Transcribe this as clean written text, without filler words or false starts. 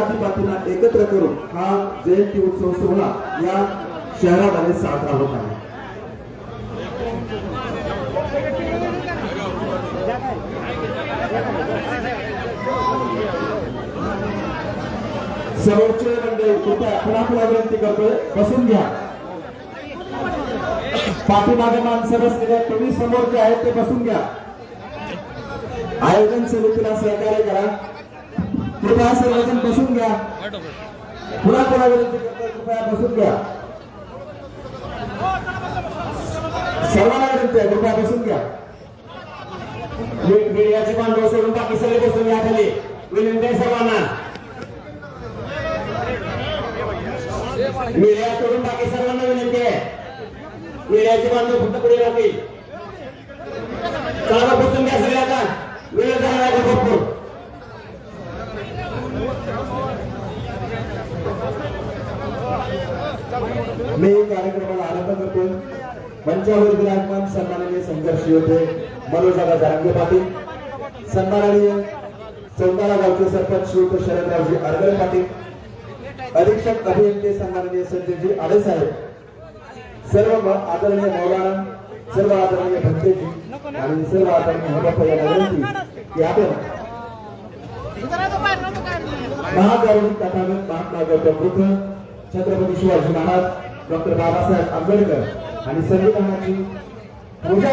जाती पातींना एकत्र करून हा जयंती उत्सव सोहळा या शहरामध्ये साजरा होत आहे. समोरचे मंडळी कृपया पुन्हा विनंती करतोय, बसून घ्या. पाठीमागे माणसं बसलेले तुम्ही समोर जे आहेत ते बसून घ्या. आयोजन समितीला सहकार्य करा. कृपया सर्वजण बसून घ्या. पुन्हा विनंती करतोय, कृपया बसून घ्या. सर्वांना विनंती आहे, कृपया बसून घ्या. मीडियाचे बांधव सोडून बाकी सगळे बसून घ्या खाली. विनंती आहे सर्वांना. मीडिया सोडून बाकी सर्वांना विनंती आहे. मीडियाचे बांधव फक्त पुढे राहतील. चला बसून घ्या सगळे. आता वेळ झाला आहे भरपूर. मी कार्यक्रमाला आरंभ करतो. मंचावर विराजमान सन्माननीय संघर्ष योद्धे मनोजदादा जरांगे पाटील, सन्माननीय चौदारा गावचे सरपंच श्री शरदरावजी अडगळे पाटील, अधीक्षक अभियंते सन्माननीय संजयजी आडे साहेब, सर्व आदरणीय मौलाना, सर्व आदरणीय भक्तेजी आणि सर्व आदरणीय हबप्पा यांना विनंती की आपण महागौरवी तथागत महात्मा गौतम बुद्ध, छत्रपती शिवाजी महाराज, डॉक्टर बाबासाहेब आंबेडकर आणि संविधानाची पूजा